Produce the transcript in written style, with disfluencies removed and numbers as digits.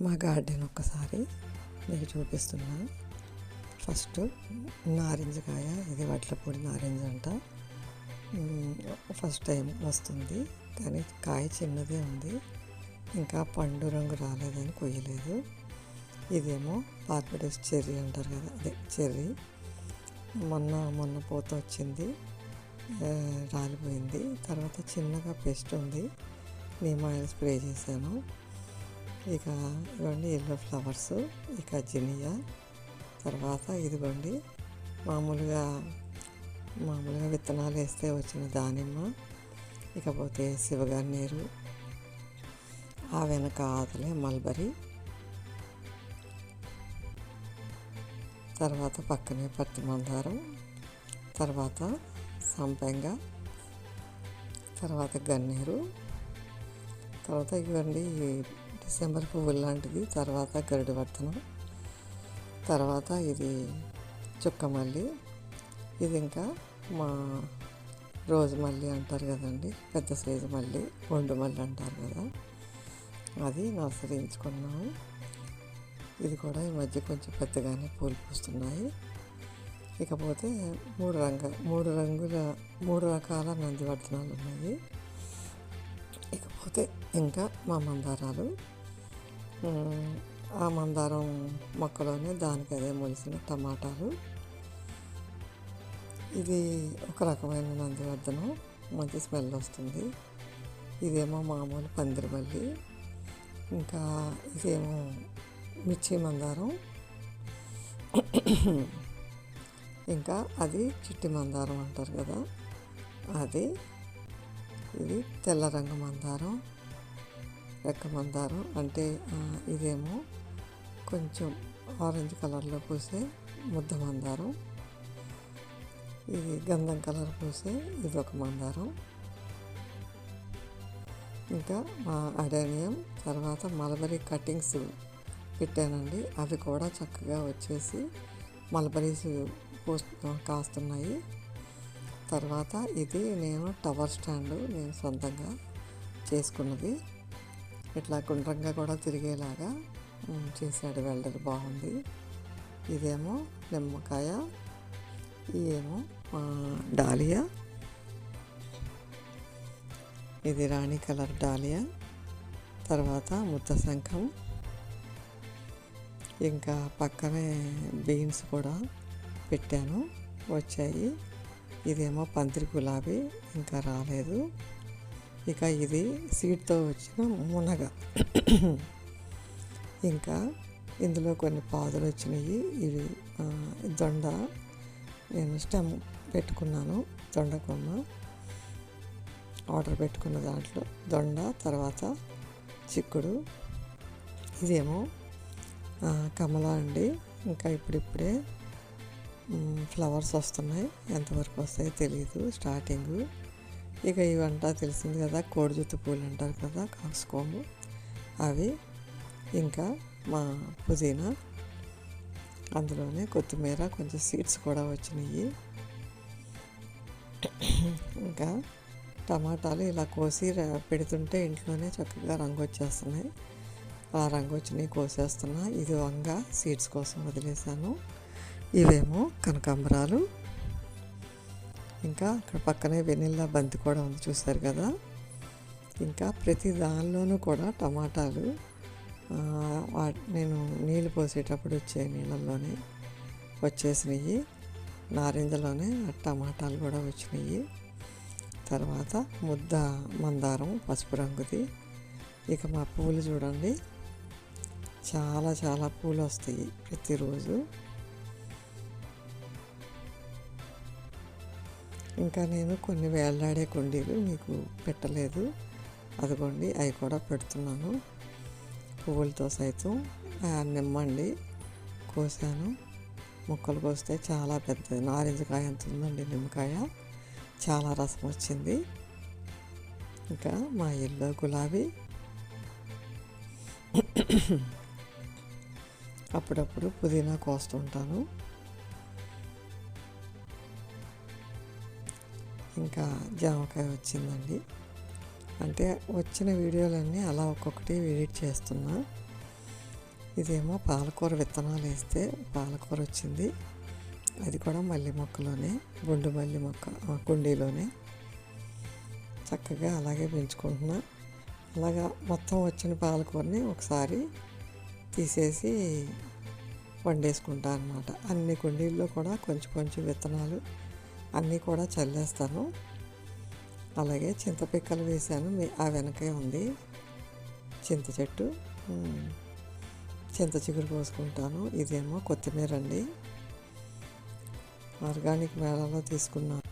మా గార్డెన్ ఒక్కసారి మీకు చూపిస్తున్నా. ఫస్ట్ నారింజకాయ, ఇది వడ్లపూడి నారింజ అంట. ఫస్ట్ టైం వస్తుంది, కానీ కాయ చిన్నదే ఉంది, ఇంకా పండు రంగు రాలేదని కొయ్యలేదు. ఇదేమో పార్పడేస్ చెర్రీ అంటారు కదా, అదే చెర్రీ. మొన్న పూత వచ్చింది, రాలిపోయింది. తర్వాత చిన్నగా పెస్ట్ ఉంది, నీమ్ ఆయిల్ స్ప్రే చేశాను. ఇక ఇవ్వండి ఎల్లో ఫ్లవర్స్, ఇక జినియా. తర్వాత ఇదిగోండి మామూలుగా విత్తనాలు వేస్తే వచ్చిన దానిమ్మ. ఇకపోతే శివగన్నేరు, ఆ వెనక ఆతలే మల్బరీ. తర్వాత పక్కనే పత్తి మందారం, తర్వాత సంపెంగ, తర్వాత గన్నేరు. తర్వాత ఇవ్వండి డిసెంబర్ పువ్వులు లాంటిది. తర్వాత గరుడు వర్తనం, తర్వాత ఇది చుక్కమల్లి. ఇది ఇంకా మా రోజు మల్లి అంటారు కదండి, పెద్ద సైజు మల్లి, ఒండు మల్లి అంటారు కదా, అది నర్సరించుకున్నాము. ఇది కూడా ఈ మధ్య కొంచెం పెద్దగానే పూలు పూస్తున్నాయి. ఇకపోతే మూడు రకాల నందివర్ధనాలు ఉన్నాయి. ఇకపోతే ఇంకా మా మందారాలు, ఆ మందారం మొక్కలోనే దానికి అదే మొలిసిన టమాటాలు. ఇది ఒక రకమైన నందివర్ధనం, మంచి స్మెల్ వస్తుంది. ఇదేమో మామూలు పందిరిమల్లి. ఇంకా ఇదేమో మిర్చి మందారం. ఇంకా అది చిట్టి మందారం అంటారు కదా, అది. ఇది తెల్ల రంగు మందారం, రెక్క మందారం అంటే. ఇదేమో కొంచెం ఆరెంజ్ కలర్లో పూసే ముద్ద మందారం. ఇది గంధం కలర్ పూసే ఇది ఒక మందారం. ఇంకా అడేనియం. తర్వాత మల్బరీ కటింగ్స్ పెట్టానండి, అవి కూడా చక్కగా వచ్చేసి మల్బరీస్ కాస్తున్నాయి. తర్వాత ఇది నేను టవర్ స్టాండ్, నేను సొంతంగా చేసుకున్నది. ఇట్లా గుండ్రంగా కూడా తిరిగేలాగా చేశాడు వెల్డర్, బాగుంది. ఇదేమో నిమ్మకాయ, ఇదేమో డాలియా, ఇది రాణి కలర్ డాలియా. తర్వాత ముద్ద శంఖం. ఇంకా పక్కనే బీన్స్ కూడా పెట్టాను, వచ్చాయి. ఇదేమో పందిరి గులాబీ, ఇంకా రాలేదు. ఇక ఇది సీడ్తో వచ్చిన మునగ. ఇంకా ఇందులో కొన్ని పాదులు వచ్చినాయి. ఇవి దొండ, నేను స్టెమ్ పెట్టుకున్నాను, దొండ కొమ్మ ఆర్డర్ పెట్టుకున్న దాంట్లో దొండ. తర్వాత చిక్కుడు. ఇదేమో కమల అండి, ఇంకా ఇప్పుడిప్పుడే ఫ్లవర్స్ వస్తున్నాయి, ఎంతవరకు వస్తాయో తెలియదు, స్టార్టింగు. ఇక ఇవంటా తెలిసింది కదా, కోడిజుత్తు పూలు అంటారు కదా, కాసుకోము, అవి. ఇంకా మా పుదీనా, అందులోనే కొత్తిమీర, కొంచెం సీడ్స్ కూడా వచ్చినాయి. ఇంకా టమాటాలు ఇలా కోసి పెడుతుంటే ఇంట్లోనే చక్కగా రంగు వచ్చేస్తున్నాయి. ఆ రంగు వచ్చినవి కోసేస్తున్నా. ఇది వంగ, సీడ్స్ కోసం వదిలేసాను. ఇవేమో కనకాంబరాలు. ఇంకా అక్కడ పక్కనే వెనిల్లా బంతి కూడా ఉంది, చూసారు కదా. ఇంకా ప్రతి దానిలోనూ కూడా టమాటాలు, నేను నీళ్ళు పోసేటప్పుడు వచ్చే నీళ్ళల్లోనే వచ్చేసినాయి. నారింజలోనే టమాటాలు కూడా వచ్చినాయి. తర్వాత ముద్ద మందారం, పసుపు రంగుది. ఇక మా పూలు చూడండి, చాలా చాలా పూలు వస్తాయి ప్రతిరోజు. ఇంకా నేను కొన్ని వేలాడే కుండీలు మీకు పెట్టలేదు, అదిగోండి అవి కూడా పెడుతున్నాను పువ్వులతో సైతం. నిమ్మండి కోసాను, ముక్కలు కోస్తే చాలా పెద్దది, నారింజకాయ ఎంత ఉందండి నిమ్మకాయ, చాలా రసం వచ్చింది. ఇంకా మా ఎల్లో గులాబీ. అప్పుడప్పుడు పుదీనా కోస్తుంటాను. ఇంకా జామకాయ వచ్చిందండి. అంటే వచ్చిన వీడియోలన్నీ అలా ఒక్కొక్కటి ఎడిట్ చేస్తున్నా. ఇదేమో పాలకూర విత్తనాలు వేస్తే పాలకూర వచ్చింది. అది కూడా మల్లి మొక్కలోనే, బొండు మల్లి మొక్క కుండీలోనే చక్కగా అలాగే పెంచుకుంటున్నా. అలాగా మొత్తం వచ్చిన పాలకూరని ఒకసారి తీసేసి వండేసుకుంటాను అన్నమాట. అన్ని కుండీల్లో కూడా కొంచెం కొంచెం విత్తనాలు అన్నీ కూడా చల్లేస్తాను. అలాగే చింతపిక్కలు వేసాను, ఆ వెనకే ఉంది చింత చెట్టు. చింత చిగురు పోసుకుంటాను. ఇదేమో కొత్తిమీర అండి, ఆర్గానిక్ మేళాలో తీసుకున్నాను.